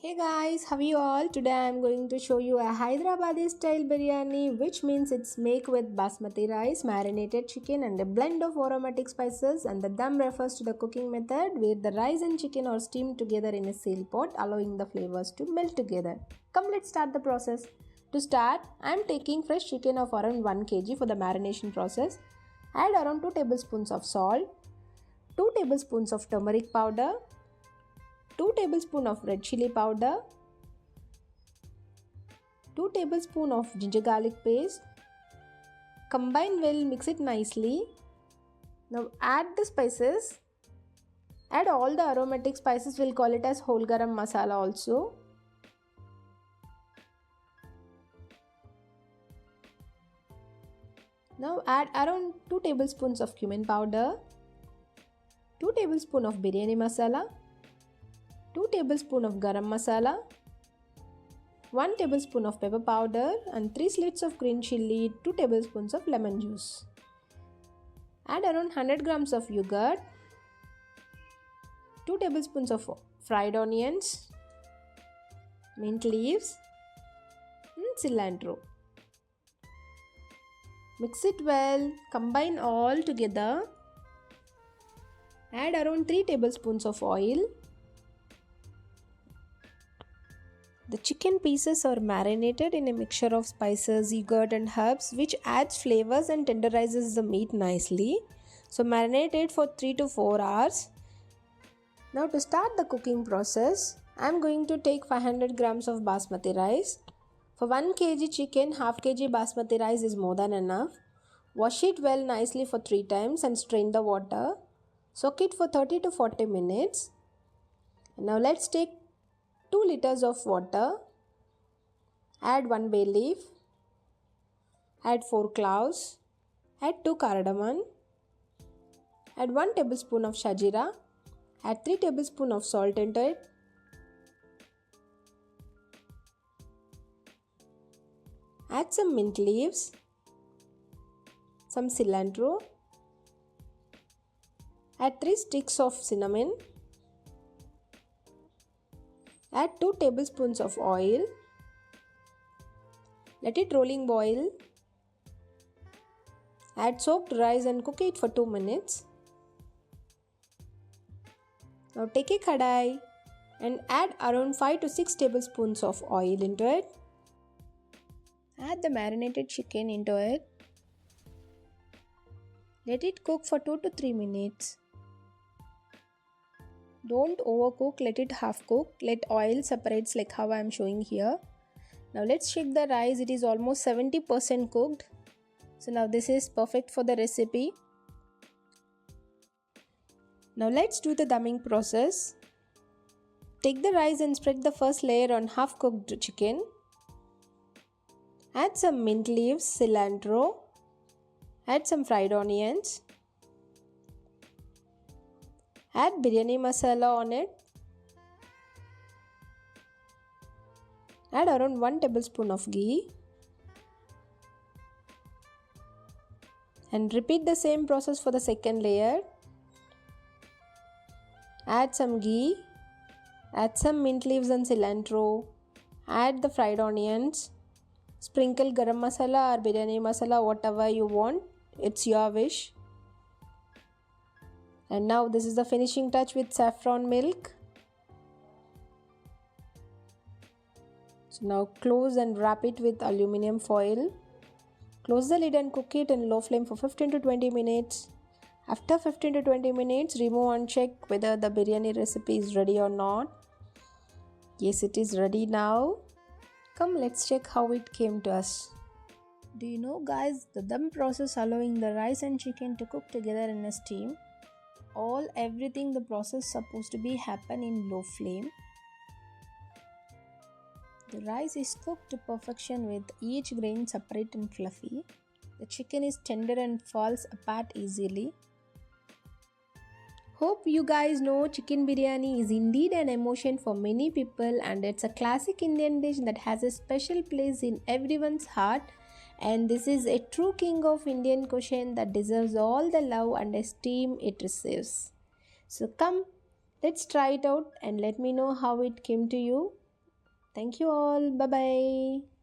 Hey guys, how are you all? Today I am going to show you a Hyderabadi style biryani, which means it's made with basmati rice, marinated chicken and a blend of aromatic spices, and the dum refers to the cooking method where the rice and chicken are steamed together in a sealed pot, allowing the flavors to melt together. Come, let's start the process. To start, I am taking fresh chicken of around 1 kg for the marination process. Add around 2 tablespoons of salt, 2 tablespoons of turmeric powder, 2 tablespoons of red chili powder, 2 tablespoons of ginger garlic paste. Combine well, mix it nicely. Now add the spices. Add all the aromatic spices, we'll call it as whole garam masala also. Now add around 2 tablespoons of cumin powder, 2 tablespoons of biryani masala, 2 tablespoons of garam masala, 1 tablespoon of pepper powder and 3 slits of green chilli, 2 tablespoons of lemon juice. Add around 100 grams of yogurt, 2 tablespoons of fried onions, mint leaves and cilantro. Mix it well, combine all together. Add around 3 tablespoons of oil. The chicken pieces are marinated in a mixture of spices, yogurt and herbs, which adds flavors and tenderizes the meat nicely. So marinate it for 3 to 4 hours. Now to start the cooking process, I am going to take 500 grams of basmati rice. For 1 kg chicken, half kg basmati rice is more than enough. Wash it well nicely for 3 times and strain the water. Soak it for 30 to 40 minutes. Now let's take 2 liters of water, add 1 bay leaf, add 4 cloves, add 2 cardamom, add 1 tablespoon of shajira, add 3 tablespoons of salt into it, add some mint leaves, some cilantro, add 3 sticks of cinnamon, add 2 tablespoons of oil. Let it rolling boil. Add soaked rice and cook it for 2 minutes. Now take a kadai and add around 5 to 6 tablespoons of oil into it. Add the marinated chicken into it. Let it cook for 2 to 3 minutes. Don't overcook, let it half cook. Let oil separates like how I am showing here. Now let's check the rice. It is almost 70% cooked. So now this is perfect for the recipe. Now let's do the dumming process. Take the rice and spread the first layer on half cooked chicken. Add some mint leaves, cilantro. Add some fried onions. Add biryani masala on it. Add around 1 tablespoon of ghee. And repeat the same process for the second layer. Add some ghee. Add some mint leaves and cilantro. Add the fried onions. Sprinkle garam masala or biryani masala, whatever you want. It's your wish. And now this is the finishing touch with saffron milk. So now close and wrap it with aluminum foil. Close the lid and cook it in low flame for 15 to 20 minutes. After 15 to 20 minutes, remove and check whether the biryani recipe is ready or not. Yes, it is ready now. Come, let's check how it came to us. Do you know guys, the dum process allowing the rice and chicken to cook together in a steam. Everything the process supposed to be happen in low flame. The rice is cooked to perfection with each grain separate and fluffy. The chicken is tender and falls apart easily. Hope you guys know chicken biryani is indeed an emotion for many people, and it's a classic Indian dish that has a special place in everyone's heart. And this is a true king of Indian cuisine that deserves all the love and esteem it receives. So come, let's try it out and let me know how it came to you. Thank you all. Bye bye.